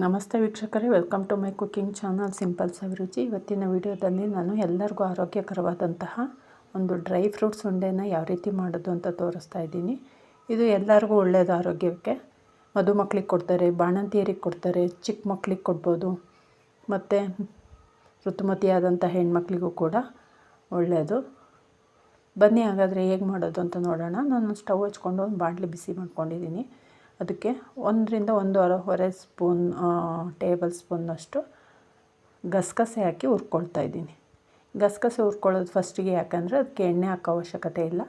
ನಮಸ್ತೆ ವೀಕ್ಷಕರೇ, welcome to my cooking channel simple Saviruchi. ಇವತ್ತಿನ ವಿಡಿಯೋದಲ್ಲಿ ನಾನು ಎಲ್ಲರಿಗೂ ಆರೋಗ್ಯಕರವಾದಂತಹ ಒಂದು ಡ್ರೈ ಫ್ರೂಟ್ಸ್ ಉಂಡೆನ ಯಾವ ರೀತಿ ಮಾಡೋದು ಅಂತ ತೋರಿಸ್ತಾ ಇದ್ದೀನಿ. ಇದು ಎಲ್ಲರಿಗೂ ಒಳ್ಳೆಯದು ಆರೋಗ್ಯಕ್ಕೆ. ಮದುಮಕ್ಕಳಿಗೆ ಕೊಡ್ತಾರೆ, ಬಾಣಂತಿಯರಿಗೆ ಕೊಡ್ತಾರೆ, ಚಿಕ್ಕ ಮಕ್ಕಳಿಗೆ ಕೊಡ್ಬೋದು, ಮತ್ತು ಋತುಮತಿಯಾದಂಥ ಹೆಣ್ಮಕ್ಳಿಗೂ ಕೂಡ ಒಳ್ಳೆಯದು. ಬನ್ನಿ ಹಾಗಾದರೆ ಹೇಗೆ ಮಾಡೋದು ಅಂತ ನೋಡೋಣ. ನಾನು ಸ್ಟವ್ ಹಚ್ಕೊಂಡು ಒಂದು ಬಾಣಲಿ ಬಿಸಿ ಮಾಡ್ಕೊಂಡಿದ್ದೀನಿ. ಅದಕ್ಕೆ 1ರಿಂದ 1.5 ಸ್ಪೂನ್ ಟೇಬಲ್ ಸ್ಪೂನ್ನಷ್ಟು ಗಸಗಸೆ ಹಾಕಿ ಹುರ್ಕೊಳ್ತಾ ಇದ್ದೀನಿ. ಗಸಗಸೆ ಹುರ್ಕೊಳ್ಳೋದು ಫಸ್ಟಿಗೆ, ಯಾಕಂದರೆ ಅದಕ್ಕೆ ಎಣ್ಣೆ ಹಾಕೋ ಅವಶ್ಯಕತೆ ಇಲ್ಲ.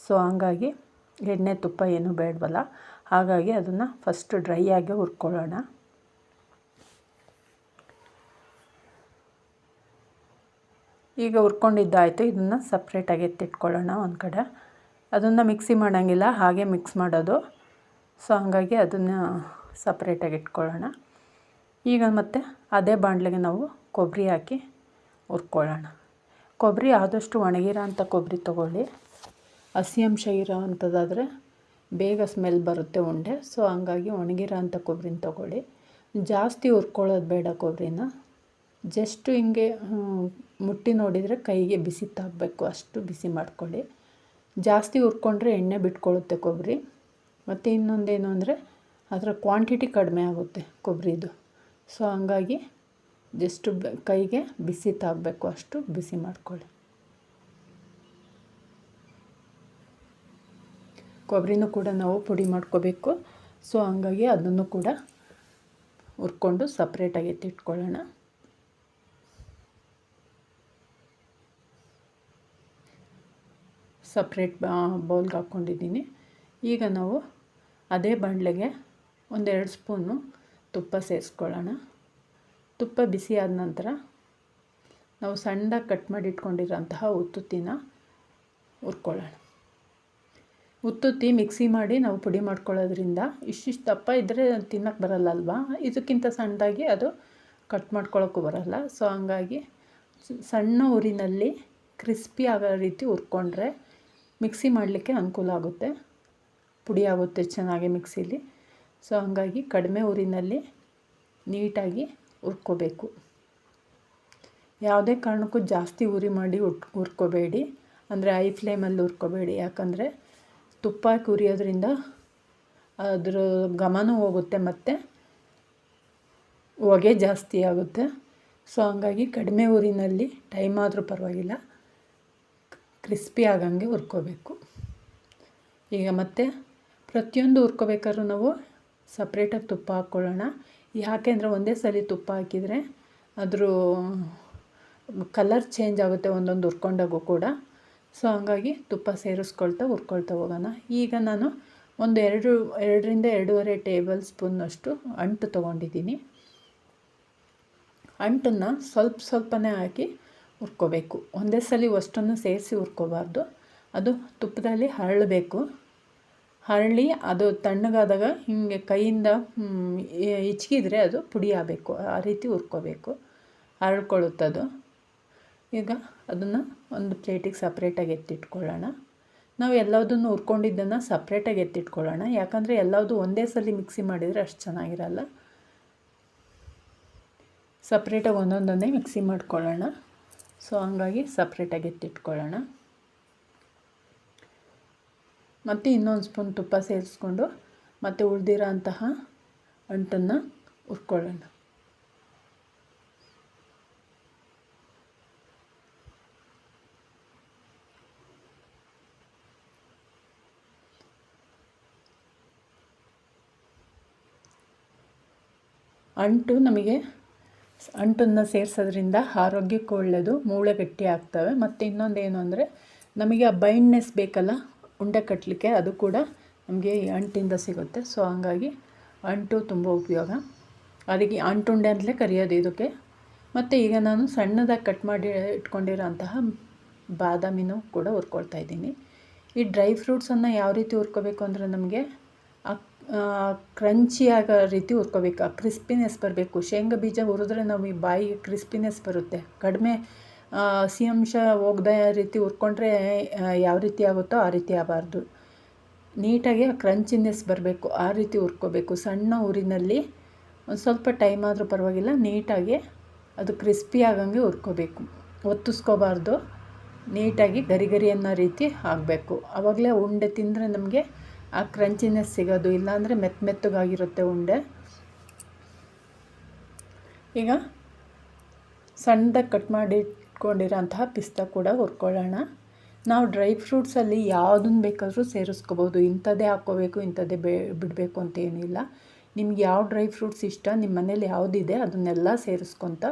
ಸೊ ಹಂಗಾಗಿ ಎಣ್ಣೆ ತುಪ್ಪ ಏನೂ ಬೇಡವಲ್ಲ, ಹಾಗಾಗಿ ಅದನ್ನು ಫಸ್ಟ್ ಡ್ರೈ ಆಗಿ ಹುರ್ಕೊಳ್ಳೋಣ. ಈಗ ಹುರ್ಕೊಂಡಿದ್ದಾಯಿತು. ಇದನ್ನು ಸಪ್ರೇಟಾಗಿ ಎತ್ತಿಟ್ಕೊಳ್ಳೋಣ ಒಂದು ಕಡೆ. ಅದನ್ನು ಮಿಕ್ಸಿ ಮಾಡೋಂಗಿಲ್ಲ, ಹಾಗೆ ಮಿಕ್ಸ್ ಮಾಡೋದು. ಸೊ ಹಾಗಾಗಿ ಅದನ್ನು ಸಪ್ರೇಟಾಗಿ ಇಟ್ಕೊಳ್ಳೋಣ. ಈಗ ಮತ್ತು ಅದೇ ಬಾಣಲೆಗೆ ನಾವು ಕೊಬ್ಬರಿ ಹಾಕಿ ಹುರ್ಕೊಳ್ಳೋಣ. ಕೊಬ್ಬರಿ ಆದಷ್ಟು ಒಣಗಿರೋ ಅಂಥ ಕೊಬ್ಬರಿ ತೊಗೊಳ್ಳಿ. ಹಸಿ ಅಂಶ ಇರೋ ಅಂಥದ್ದಾದರೆ ಬೇಗ ಸ್ಮೆಲ್ ಬರುತ್ತೆ ಉಂಡೆ. ಸೊ ಹಂಗಾಗಿ ಒಣಗಿರೋ ಅಂಥ ಕೊಬ್ಬರಿನ ತೊಗೊಳ್ಳಿ. ಜಾಸ್ತಿ ಹುರ್ಕೊಳ್ಳೋದು ಬೇಡ ಕೊಬ್ಬರಿನ. ಜಸ್ಟ್ ಹಿಂಗೆ ಮುಟ್ಟಿ ನೋಡಿದರೆ ಕೈಗೆ ಬಿಸಿ ತಾಗಬೇಕು, ಅಷ್ಟು ಬಿಸಿ ಮಾಡ್ಕೊಳ್ಳಿ. ಜಾಸ್ತಿ ಹುರ್ಕೊಂಡ್ರೆ ಎಣ್ಣೆ ಬಿಟ್ಕೊಳ್ಳುತ್ತೆ ಕೊಬ್ಬರಿ. ಮತ್ತು ಇನ್ನೊಂದೇನು ಅಂದರೆ ಅದರ ಕ್ವಾಂಟಿಟಿ ಕಡಿಮೆ ಆಗುತ್ತೆ ಕೊಬ್ಬರಿದು. ಸೊ ಹಂಗಾಗಿ ಜಸ್ಟ್ ಕೈಗೆ ಬಿಸಿ ತಾಗಬೇಕು, ಅಷ್ಟು ಬಿಸಿ ಮಾಡ್ಕೊಳ್ಳಿ. ಕೊಬ್ಬರಿನೂ ಕೂಡ ನಾವು ಪುಡಿ ಮಾಡ್ಕೋಬೇಕು. ಸೊ ಹಂಗಾಗಿ ಅದನ್ನು ಕೂಡ ಹುರ್ಕೊಂಡು ಸಪ್ರೇಟಾಗಿ ಎತ್ತಿಟ್ಕೊಳ್ಳೋಣ. ಸಪ್ರೇಟ್ ಬೌಲ್ಗೆ ಹಾಕ್ಕೊಂಡಿದ್ದೀನಿ. ಈಗ ನಾವು ಅದೇ ಬಾಣಲೆಗೆ 1-2 ಸ್ಪೂನು ತುಪ್ಪ ಸೇರಿಸ್ಕೊಳ್ಳೋಣ. ತುಪ್ಪ ಬಿಸಿ ಆದ ನಂತರ ನಾವು ಸಣ್ಣದಾಗಿ ಕಟ್ ಮಾಡಿ ಇಟ್ಕೊಂಡಿರೋಂತಹ ಉತ್ತುತ್ತಿನ ಹುರ್ಕೊಳ್ಳೋಣ. ಉತ್ತುತ್ತಿ ಮಿಕ್ಸಿ ಮಾಡಿ ನಾವು ಪುಡಿ ಮಾಡ್ಕೊಳ್ಳೋದ್ರಿಂದ ಇಷ್ಟಿಷ್ಟು ದಪ್ಪ ಇದ್ದರೆ ತಿನ್ನೋಕ್ಕೆ ಬರಲ್ಲ ಅಲ್ವಾ, ಇದಕ್ಕಿಂತ ಸಣ್ಣದಾಗಿ ಅದು ಕಟ್ ಮಾಡ್ಕೊಳ್ಳೋಕ್ಕೂ ಬರಲ್ಲ. ಸೊ ಹಂಗಾಗಿ ಸಣ್ಣ ಉರಿನಲ್ಲಿ ಕ್ರಿಸ್ಪಿ ಆಗೋ ರೀತಿ ಹುರ್ಕೊಂಡ್ರೆ ಮಿಕ್ಸಿ ಮಾಡಲಿಕ್ಕೆ ಅನುಕೂಲ ಆಗುತ್ತೆ, ಪುಡಿ ಆಗುತ್ತೆ ಚೆನ್ನಾಗಿ ಮಿಕ್ಸಿಲಿ. ಸೊ ಹಂಗಾಗಿ ಕಡಿಮೆ ಉರಿನಲ್ಲಿ ನೀಟಾಗಿ ಹುರ್ಕೋಬೇಕು. ಯಾವುದೇ ಕಾರಣಕ್ಕೂ ಜಾಸ್ತಿ ಉರಿ ಮಾಡಿ ಹುರ್ಕೋಬೇಡಿ, ಅಂದರೆ ಹೈ ಫ್ಲೇಮಲ್ಲಿ ಹುರ್ಕೋಬೇಡಿ. ಯಾಕಂದರೆ ತುಪ್ಪ ಹಾಕಿ ಹುರಿಯೋದ್ರಿಂದ ಅದ್ರ ಘಮನೂ ಹೋಗುತ್ತೆ ಮತ್ತು ಹೊಗೆ ಜಾಸ್ತಿ ಆಗುತ್ತೆ. ಸೊ ಹಂಗಾಗಿ ಕಡಿಮೆ ಉರಿನಲ್ಲಿ ಟೈಮ್ ಆದರೂ ಪರವಾಗಿಲ್ಲ, ಕ್ರಿಸ್ಪಿ ಆಗಂಗೆ ಹುರ್ಕೋಬೇಕು. ಈಗ ಮತ್ತೆ ಪ್ರತಿಯೊಂದು ಹುರ್ಕೋಬೇಕಾದ್ರೂ ನಾವು ಸಪ್ರೇಟಾಗಿ ತುಪ್ಪ ಹಾಕ್ಕೊಳ್ಳೋಣ. ಯಾಕೆಂದರೆ ಒಂದೇ ಸಲ ತುಪ್ಪ ಹಾಕಿದರೆ ಅದ್ರ ಕಲರ್ ಚೇಂಜ್ ಆಗುತ್ತೆ ಒಂದೊಂದು ಹುರ್ಕೊಂಡಾಗೂ ಕೂಡ. ಸೊ ಹಂಗಾಗಿ ತುಪ್ಪ ಸೇರಿಸ್ಕೊಳ್ತಾ ಹುರ್ಕೊಳ್ತಾ ಹೋಗೋಣ. ಈಗ ನಾನು 2ರಿಂದ 2.5 ಟೇಬಲ್ ಸ್ಪೂನ್ನಷ್ಟು ಅಂಟು ತೊಗೊಂಡಿದ್ದೀನಿ. ಅಂಟನ್ನು ಸ್ವಲ್ಪನೇ ಹಾಕಿ ಹುರ್ಕೋಬೇಕು. ಒಂದೇ ಸಲ ಅಷ್ಟನ್ನು ಸೇರಿಸಿ ಹುರ್ಕೋಬಾರ್ದು. ಅದು ತುಪ್ಪದಲ್ಲಿ ಹರಳಬೇಕು. ಹರಳಿ ಅದು ತಣ್ಣಗಾದಾಗ ಹೀಗೆ ಕೈಯಿಂದ ಹಿಚ್ಕಿದ್ರೆ ಅದು ಪುಡಿ ಆಗಬೇಕು, ಆ ರೀತಿ ಹುರ್ಕೋಬೇಕು. ಹರಳ್ಕೊಳ್ಳುತ್ತದು. ಈಗ ಅದನ್ನು ಒಂದು ಪ್ಲೇಟಿಗೆ ಸಪ್ರೇಟಾಗಿ ಎತ್ತಿಟ್ಕೊಳ್ಳೋಣ. ನಾವು ಎಲ್ಲದನ್ನು ಹುರ್ಕೊಂಡಿದ್ದನ್ನು ಸಪ್ರೇಟಾಗಿ ಎತ್ತಿಟ್ಕೊಳ್ಳೋಣ. ಯಾಕಂದರೆ ಎಲ್ಲದೂ ಒಂದೇ ಸಲ ಮಿಕ್ಸಿ ಮಾಡಿದರೆ ಅಷ್ಟು ಚೆನ್ನಾಗಿರಲ್ಲ. ಸಪ್ರೇಟಾಗಿ ಒಂದೊಂದನ್ನೇ ಮಿಕ್ಸಿ ಮಾಡ್ಕೊಳ್ಳೋಣ. ಸೊ ಹಂಗಾಗಿ ಸಪ್ರೇಟಾಗಿ ಎತ್ತಿಟ್ಕೊಳ್ಳೋಣ. ಮತ್ತು ಇನ್ನೊಂದು ಸ್ಪೂನ್ ತುಪ್ಪ ಸೇರಿಸ್ಕೊಂಡು ಮತ್ತು ಉಳಿದಿರೋ ಅಂತಹ ಅಂಟನ್ನು ಹುರ್ಕೊಳ್ಳೋಣ. ಅಂಟನ್ನು ಸೇರಿಸೋದ್ರಿಂದ ಆರೋಗ್ಯಕ್ಕೆ ಒಳ್ಳೆಯದು, ಮೂಳೆ ಗಟ್ಟಿ ಆಗ್ತವೆ. ಮತ್ತು ಇನ್ನೊಂದೇನು ಅಂದರೆ ನಮಗೆ ಆ ಬೈಂಡ್ನೆಸ್ ಬೇಕಲ್ಲ ಉಂಡೆ ಕಟ್ಟಲಿಕ್ಕೆ, ಅದು ಕೂಡ ನಮಗೆ ಈ ಅಂಟಿಂದ ಸಿಗುತ್ತೆ. ಸೊ ಹಂಗಾಗಿ ಅಂಟು ತುಂಬ ಉಪಯೋಗ. ಅದಕ್ಕೆ ಅಂಟುಂಡೆ ಅಂತಲೇ ಕರೆಯೋದು ಇದಕ್ಕೆ. ಮತ್ತು ಈಗ ನಾನು ಸಣ್ಣದಾಗಿ ಕಟ್ ಮಾಡಿ ಇಟ್ಕೊಂಡಿರೋ ಅಂತಹ ಬಾದಾಮಿನೂ ಕೂಡ ಹುರ್ಕೊಳ್ತಾ ಇದ್ದೀನಿ. ಈ ಡ್ರೈ ಫ್ರೂಟ್ಸನ್ನು ಯಾವ ರೀತಿ ಹುರ್ಕೋಬೇಕು ಅಂದರೆ ನಮಗೆ ಕ್ರಂಚಿ ಆಗೋ ರೀತಿ ಹುರ್ಕೋಬೇಕು, ಆ ಕ್ರಿಸ್ಪಿನೆಸ್ ಬರಬೇಕು. ಶೇಂಗಾ ಬೀಜ ಹುರಿದ್ರೆ ನಾವು ಈ ಬಾಯಿಗೆ ಕ್ರಿಸ್ಪಿನೆಸ್ ಬರುತ್ತೆ. ಕಡಿಮೆ ಹಸಿ ಅಂಶ ಹೋಗದ ರೀತಿ ಹುರ್ಕೊಂಡ್ರೆ ಯಾವ ರೀತಿ ಆಗುತ್ತೋ ಆ ರೀತಿ ಆಗಬಾರ್ದು. ನೀಟಾಗಿ ಆ ಕ್ರಂಚಿನೆಸ್ ಬರಬೇಕು, ಆ ರೀತಿ ಹುರ್ಕೋಬೇಕು. ಸಣ್ಣ ಉರಿನಲ್ಲಿ ಒಂದು ಸ್ವಲ್ಪ ಟೈಮ್ ಆದರೂ ಪರವಾಗಿಲ್ಲ, ನೀಟಾಗಿ ಅದು ಕ್ರಿಸ್ಪಿ ಆಗಂಗೆ ಹುರ್ಕೋಬೇಕು. ಒತ್ತಿಸ್ಕೋಬಾರ್ದು, ನೀಟಾಗಿ ಗರಿ ಗರಿ ಅನ್ನೋ ರೀತಿ ಆಗಬೇಕು. ಆವಾಗಲೇ ಉಂಡೆ ತಿಂದರೆ ನಮಗೆ ಆ ಕ್ರಂಚಿನೆಸ್ ಸಿಗೋದು, ಇಲ್ಲಾಂದರೆ ಮೆತ್ತಗಾಗಿರುತ್ತೆ ಉಂಡೆ. ಈಗ ಸಣ್ಣದಾಗಿ ಕಟ್ ಮಾಡಿ ಇಟ್ಕೊಂಡಿರೋಂತಹ ಪಿಸ್ತಾ ಕೂಡ ಹುರ್ಕೊಳ್ಳೋಣ. ನಾವು ಡ್ರೈ ಫ್ರೂಟ್ಸಲ್ಲಿ ಯಾವುದನ್ನು ಬೇಕಾದರೂ ಸೇರಿಸ್ಕೋಬೋದು, ಇಂಥದ್ದೇ ಹಾಕ್ಕೋಬೇಕು ಇಂಥದ್ದೇ ಬಿಡಬೇಕು ಅಂತ ಏನಿಲ್ಲ. ನಿಮ್ಗೆ ಯಾವ ಡ್ರೈ ಫ್ರೂಟ್ಸ್ ಇಷ್ಟ, ನಿಮ್ಮ ಮನೇಲಿ ಯಾವುದಿದೆ ಅದನ್ನೆಲ್ಲ ಸೇರಿಸ್ಕೊತ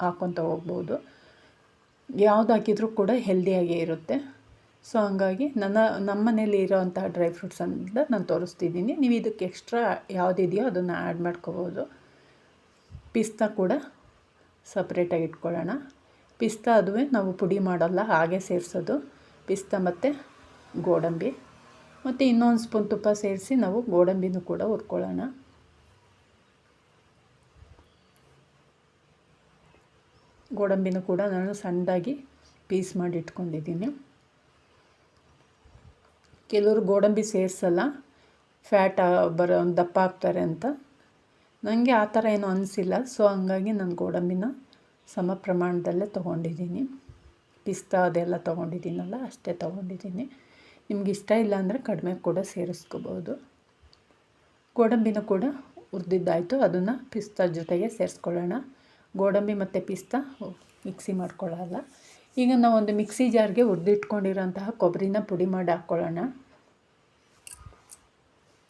ಹಾಕ್ಕೊತ ಹೋಗ್ಬೋದು. ಯಾವ್ದು ಹಾಕಿದರೂ ಕೂಡ ಹೆಲ್ದಿಯಾಗೇ ಇರುತ್ತೆ. ಸೊ ಹಂಗಾಗಿ ನಮ್ಮ ಮನೇಲಿ ಇರೋವಂಥ ಡ್ರೈ ಫ್ರೂಟ್ಸ್ ಅಂತ ನಾನು ತೋರಿಸ್ತಿದ್ದೀನಿ. ನೀವು ಇದಕ್ಕೆ ಎಕ್ಸ್ಟ್ರಾ ಯಾವುದಿದೆಯೋ ಅದನ್ನು ಆ್ಯಡ್ ಮಾಡ್ಕೋಬೋದು. ಪಿಸ್ತಾ ಕೂಡ ಸಪ್ರೇಟಾಗಿ ಇಟ್ಕೊಳ್ಳೋಣ. ಪಿಸ್ತಾ ಅದುವೇ ನಾವು ಪುಡಿ ಮಾಡೋಲ್ಲ, ಹಾಗೆ ಸೇರಿಸೋದು. ಪಿಸ್ತಾ ಮತ್ತು ಗೋಡಂಬಿ ಮತ್ತು ಇನ್ನೊಂದು ಸ್ಪೂನ್ ತುಪ್ಪ ಸೇರಿಸಿ ನಾವು ಗೋಡಂಬಿನೂ ಕೂಡ ಹುರ್ಕೊಳ್ಳೋಣ. ಗೋಡಂಬಿನೂ ಕೂಡ ನಾನು ಸಣ್ಣದಾಗಿ ಪೀಸ್ ಮಾಡಿ ಇಟ್ಕೊಂಡಿದ್ದೀನಿ. ಕೆಲವರು ಗೋಡಂಬಿ ಸೇರಿಸಲ್ಲ, ಫ್ಯಾಟ್ ದಪ್ಪ ಆಗ್ತಾರೆ ಅಂತ. ನನಗೆ ಆ ಥರ ಏನೂ ಅನಿಸಿಲ್ಲ. ಸೊ ಹಂಗಾಗಿ ನಾನು ಗೋಡಂಬಿನ ಸಮ ಪ್ರಮಾಣದಲ್ಲೇ ತೊಗೊಂಡಿದ್ದೀನಿ. ಪಿಸ್ತಾ ಅದೆಲ್ಲ ತೊಗೊಂಡಿದ್ದೀನಲ್ಲ ಅಷ್ಟೇ ತೊಗೊಂಡಿದ್ದೀನಿ. ನಿಮ್ಗೆ ಇಷ್ಟ ಇಲ್ಲ ಅಂದರೆ ಕಡಿಮೆ ಕೂಡ ಸೇರಿಸ್ಕೋಬೋದು. ಗೋಡಂಬಿನೂ ಕೂಡ ಹುರಿದಿದ್ದಾಯಿತು, ಅದನ್ನು ಪಿಸ್ತಾ ಜೊತೆಗೆ ಸೇರಿಸ್ಕೊಳ್ಳೋಣ. ಗೋಡಂಬಿ ಮತ್ತು ಪಿಸ್ತಾ ಮಿಕ್ಸಿ ಮಾಡ್ಕೊಳ್ಳಲ್ಲ. ಈಗ ನಾವು ಒಂದು ಮಿಕ್ಸಿ ಜಾರ್ಗೆ ಹುರಿದಿಟ್ಕೊಂಡಿರೋಂತಹ ಕೊಬ್ಬರಿನ ಪುಡಿ ಮಾಡಿ ಹಾಕ್ಕೊಳ್ಳೋಣ.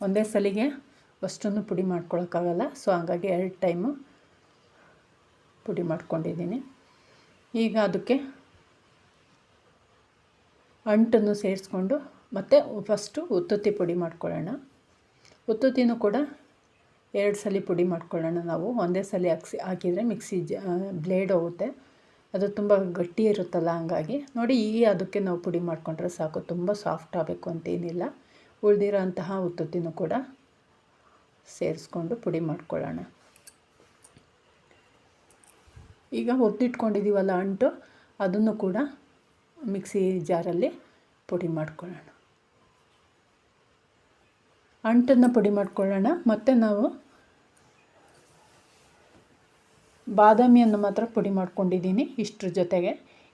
ಒಂದೇ ಸಲಿಗೆ ಅಷ್ಟನ್ನು ಪುಡಿ ಮಾಡ್ಕೊಳ್ಳೋಕ್ಕಾಗಲ್ಲ. ಸೊ ಹಾಗಾಗಿ 2 ಟೈಮು ಪುಡಿ ಮಾಡ್ಕೊಂಡಿದ್ದೀನಿ. ಈಗ ಅದಕ್ಕೆ ಅಂಟನ್ನು ಸೇರಿಸ್ಕೊಂಡು ಮತ್ತು ಫಸ್ಟು ಉತ್ತುತ್ತಿ ಪುಡಿ ಮಾಡ್ಕೊಳ್ಳೋಣ. ಉತ್ತುತ್ತಿನೂ ಕೂಡ 2 ಸಲ ಪುಡಿ ಮಾಡ್ಕೊಳ್ಳೋಣ. ನಾವು ಒಂದೇ ಸಲ ಹಾಕಿದರೆ ಮಿಕ್ಸಿ ಬ್ಲೇಡ್ ಹೋಗುತ್ತೆ, ಅದು ತುಂಬ ಗಟ್ಟಿ ಇರುತ್ತಲ್ಲ. ಹಂಗಾಗಿ ನೋಡಿ, ಅದಕ್ಕೆ ನಾವು ಪುಡಿ ಮಾಡಿಕೊಂಡ್ರೆ ಸಾಕು, ತುಂಬ ಸಾಫ್ಟ್ ಆಗಬೇಕು ಅಂತೇನಿಲ್ಲ. ಉಳಿದಿರೋ ಅಂತಹ ಉತ್ತುತ್ತಿನೂ ಕೂಡ ಸೇರಿಸ್ಕೊಂಡು ಪುಡಿ ಮಾಡ್ಕೊಳ್ಳೋಣ. ಈಗ ಹುರಿದಿಟ್ಕೊಂಡಿದ್ದೀವಲ್ಲ ಅಂಟು, ಅದನ್ನು ಕೂಡ ಮಿಕ್ಸಿ ಜಾರಲ್ಲಿ ಪುಡಿ ಮಾಡ್ಕೊಳ್ಳೋಣ. ಅಂಟನ್ನು ಪುಡಿ ಮಾಡ್ಕೊಳ್ಳೋಣ. ಮತ್ತು ನಾವು ಬಾದಾಮಿಯನ್ನು ಮಾತ್ರ ಪುಡಿ ಮಾಡ್ಕೊಂಡಿದ್ದೀನಿ ಇಷ್ಟರ ಜೊತೆಗೆ.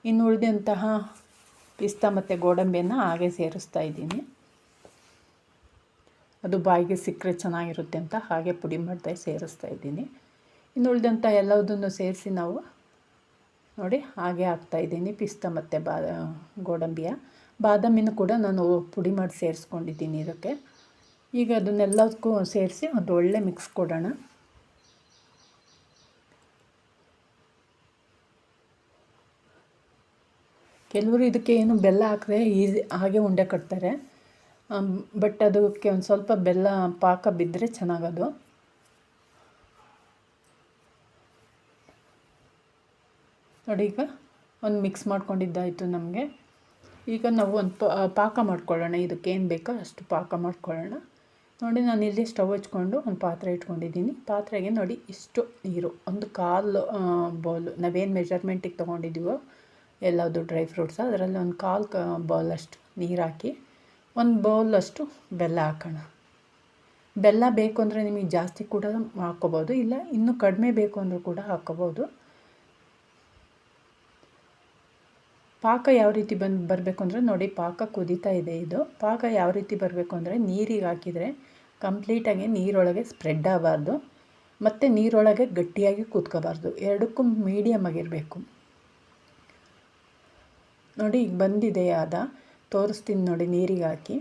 ಇನ್ನು ಉಳಿದಂತಹ ಪಿಸ್ತಾ ಮತ್ತು ಗೋಡಂಬಿಯನ್ನು ಹಾಗೆ ಸೇರಿಸ್ತಾ ಇದ್ದೀನಿ. ಅದು ಬಾಯಿಗೆ ಸಿಕ್ಕರೆ ಚೆನ್ನಾಗಿರುತ್ತೆ ಅಂತ ಹಾಗೆ ಪುಡಿ ಮಾಡ್ತಾ ಸೇರಿಸ್ತಾ ಇದ್ದೀನಿ. ಇನ್ನು ಉಳಿದಂಥ ಎಲ್ಲದನ್ನು ಸೇರಿಸಿ ನಾವು ನೋಡಿ ಹಾಗೆ ಹಾಕ್ತಾಯಿದ್ದೀನಿ. ಪಿಸ್ತಾ ಮತ್ತು ಗೋಡಂಬಿಯ ಬಾದಾಮಿನೂ ಕೂಡ ನಾನು ಪುಡಿ ಮಾಡಿ ಸೇರಿಸ್ಕೊಂಡಿದ್ದೀನಿ ಇದಕ್ಕೆ. ಈಗ ಅದನ್ನೆಲ್ಲದಕ್ಕೂ ಸೇರಿಸಿ ಒಂದು ಒಳ್ಳೆ ಮಿಕ್ಸ್ ಕೊಡೋಣ. ಕೆಲವರು ಇದಕ್ಕೆ ಏನು ಬೆಲ್ಲ ಹಾಕದೆ ಹಾಗೆ ಉಂಡೆ ಕಟ್ತಾರೆ. ಬಟ್ ಅದಕ್ಕೆ ಒಂದು ಸ್ವಲ್ಪ ಬೆಲ್ಲ ಪಾಕ ಬಿದ್ದರೆ ಚೆನ್ನಾಗದು. ನೋಡಿ, ಈಗ ಒಂದು ಮಿಕ್ಸ್ ಮಾಡ್ಕೊಂಡಿದ್ದಾಯಿತು ನಮಗೆ. ಈಗ ನಾವು ಒಂದು ಪಾಕ ಮಾಡ್ಕೊಳ್ಳೋಣ. ಇದಕ್ಕೆ ಏನು ಬೇಕೋ ಅಷ್ಟು ಪಾಕ ಮಾಡ್ಕೊಳ್ಳೋಣ. ನೋಡಿ, ನಾನು ಇಲ್ಲಿ ಸ್ಟವ್ ಹಚ್ಕೊಂಡು ಒಂದು ಪಾತ್ರೆ ಇಟ್ಕೊಂಡಿದ್ದೀನಿ. ಪಾತ್ರೆಗೆ ನೋಡಿ ಇಷ್ಟು ನೀರು, ಒಂದು 1/4 ಬೌಲು, ನಾವೇನು ಮೆಜರ್ಮೆಂಟಿಗೆ ತೊಗೊಂಡಿದ್ದೀವೋ ಎಲ್ಲದು ಡ್ರೈ ಫ್ರೂಟ್ಸ್ ಅದರಲ್ಲಿ ಒಂದು 1/4 ಬೌಲಷ್ಟು ನೀರು ಹಾಕಿ 1 ಬೌಲಷ್ಟು ಬೆಲ್ಲ ಹಾಕೋಣ. ಬೆಲ್ಲ ಬೇಕು ಅಂದರೆ ನಿಮಗೆ ಜಾಸ್ತಿ ಕೂಡ ಹಾಕ್ಕೋಬೋದು, ಇಲ್ಲ ಇನ್ನೂ ಕಡಿಮೆ ಬೇಕು ಅಂದರೂ ಕೂಡ ಹಾಕ್ಕೋಬೋದು. ಪಾಕ ಯಾವ ರೀತಿ ಬರಬೇಕು ಅಂದರೆ ನೋಡಿ, ಪಾಕ ಕುದೀತಾ ಇದೆ. ಇದು ಪಾಕ ಯಾವ ರೀತಿ ಬರಬೇಕು ಅಂದರೆ ನೀರಿಗೆ ಹಾಕಿದರೆ ಕಂಪ್ಲೀಟಾಗಿ ನೀರೊಳಗೆ ಸ್ಪ್ರೆಡ್ ಆಗಬಾರ್ದು ಮತ್ತು ನೀರೊಳಗೆ ಗಟ್ಟಿಯಾಗಿ ಕೂತ್ಕೋಬಾರ್ದು. ಎರಡಕ್ಕೂ ಮೀಡಿಯಮ್ ಆಗಿರಬೇಕು. ನೋಡಿ, ಈಗ ಬಂದಿದೆ. ತೋರಿಸ್ತೀನಿ ನೋಡಿ, ನೀರಿಗೆ ಹಾಕಿ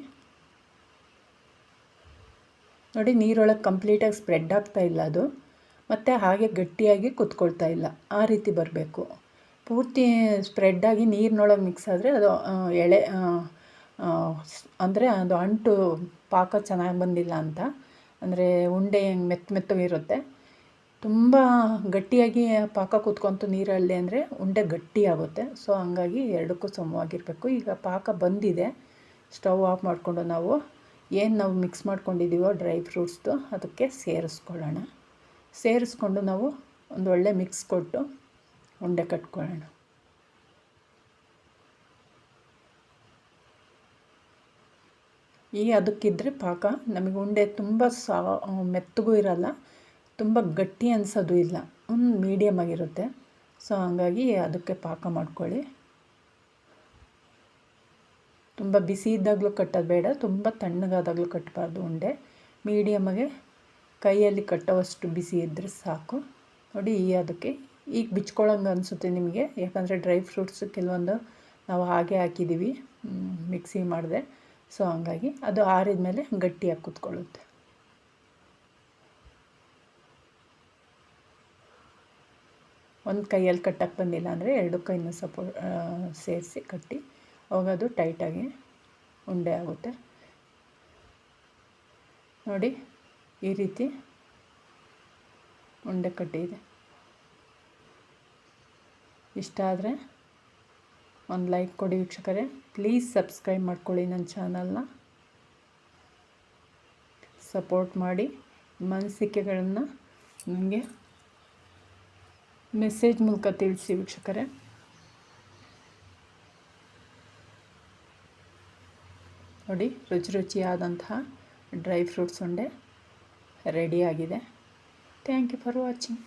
ನೋಡಿ, ನೀರೊಳಗೆ ಕಂಪ್ಲೀಟಾಗಿ ಸ್ಪ್ರೆಡ್ ಆಗ್ತಾ ಇಲ್ಲ ಅದು, ಮತ್ತು ಹಾಗೆ ಗಟ್ಟಿಯಾಗಿ ಕುತ್ಕೊಳ್ತಾ ಇಲ್ಲ. ಆ ರೀತಿ ಬರಬೇಕು. ಪೂರ್ತಿ ಸ್ಪ್ರೆಡ್ಡಾಗಿ ನೀರಿನೊಳಗೆ ಮಿಕ್ಸ್ ಆದರೆ ಅದು ಎಳೆ ಅಂದರೆ ಅದು ಅಂಟು ಪಾಕ ಚೆನ್ನಾಗಿ ಬಂದಿಲ್ಲ ಅಂತ, ಅಂದರೆ ಉಂಡೆ ಮೆತ್ತಗಿರುತ್ತೆ. ತುಂಬ ಗಟ್ಟಿಯಾಗಿ ಪಾಕ ಕೂತ್ಕೊಂತು ನೀರಲ್ಲಿ ಅಂದರೆ ಉಂಡೆ ಗಟ್ಟಿಯಾಗುತ್ತೆ. ಸೊ ಹಂಗಾಗಿ ಎರಡಕ್ಕೂ ಸಮವಾಗಿರಬೇಕು. ಈಗ ಪಾಕ ಬಂದಿದೆ. ಸ್ಟವ್ ಆಫ್ ಮಾಡಿಕೊಂಡು ನಾವು ಮಿಕ್ಸ್ ಮಾಡ್ಕೊಂಡಿದ್ದೀವೋ ಡ್ರೈ ಫ್ರೂಟ್ಸ್ದು ಅದಕ್ಕೆ ಸೇರಿಸ್ಕೊಳ್ಳೋಣ. ಸೇರಿಸ್ಕೊಂಡು ನಾವು ಒಂದು ಒಳ್ಳೆ ಮಿಕ್ಸ್ ಕೊಟ್ಟು ಉಂಡೆ ಕಟ್ಕೊಳ್ಳೋಣ. ಅದಕ್ಕಿದ್ದರೆ ಪಾಕ ನಮಗೆ ಉಂಡೆ ತುಂಬ ಮೆತ್ತಗೂ ಇರಲ್ಲ, ತುಂಬ ಗಟ್ಟಿ ಅನಿಸೋದು ಇಲ್ಲ, ಒಂದು ಮೀಡಿಯಮ್ ಆಗಿರುತ್ತೆ. ಸೊ ಹಾಗಾಗಿ ಅದಕ್ಕೆ ಪಾಕ ಮಾಡ್ಕೊಳ್ಳಿ. ತುಂಬ ಬಿಸಿ ಇದ್ದಾಗಲೂ ಕಟ್ಟೋದು ಬೇಡ, ತುಂಬ ತಣ್ಣಗಾದಾಗಲೂ ಕಟ್ಟಬಾರ್ದು. ಉಂಡೆ ಮೀಡಿಯಮ್ಮಾಗೆ ಕೈಯಲ್ಲಿ ಕಟ್ಟೋವಷ್ಟು ಬಿಸಿ ಇದ್ದರೆ ಸಾಕು. ನೋಡಿ ಅದಕ್ಕೆ ಈಗ ಬಿಚ್ಕೊಳ್ಳೋಂಗೆ ಅನಿಸುತ್ತೆ ನಿಮಗೆ, ಯಾಕಂದರೆ ಡ್ರೈ ಫ್ರೂಟ್ಸ್ ಕೆಲವೊಂದು ನಾವು ಹಾಗೆ ಹಾಕಿದ್ದೀವಿ, ಮಿಕ್ಸಿ ಮಾಡಿದೆ. ಸೊ ಹಂಗಾಗಿ ಅದು ಆರಿದ ಮೇಲೆ ಗಟ್ಟಿಯಾಗಿ ಕೂತ್ಕೊಳ್ಳುತ್ತೆ. ಒಂದು ಕೈಯಲ್ಲಿ ಕಟ್ಟಕ್ಕೆ ಬಂದಿಲ್ಲ ಅಂದರೆ ಎರಡು ಕೈನ ಸೇರಿಸಿ ಕಟ್ಟಿ, ಅವಾಗ ಅದು ಟೈಟಾಗಿ ಉಂಡೆ ಆಗುತ್ತೆ. ನೋಡಿ ಈ ರೀತಿ ಉಂಡೆ ಕಟ್ಟಿದೆ. ಇಷ್ಟ ಆದರೆ ಒಂದು ಲೈಕ್ ಕೊಡಿ ವೀಕ್ಷಕರೇ. ಪ್ಲೀಸ್ ಸಬ್ಸ್ಕ್ರೈಬ್ ಮಾಡ್ಕೊಳ್ಳಿ ನನ್ನ ಚಾನಲ್ನ. ಸಪೋರ್ಟ್ ಮಾಡಿ. ಅನಿಸಿಕೆಗಳನ್ನು ನನಗೆ ಮೆಸೇಜ್ ಮೂಲಕ ತಿಳಿಸಿ ವೀಕ್ಷಕರೇ. ನೋಡಿ ರುಚಿಯಾದಂತಹ ಡ್ರೈ ಫ್ರೂಟ್ಸ್ ಉಂಡೆ ರೆಡಿಯಾಗಿದೆ. Thank you for watching.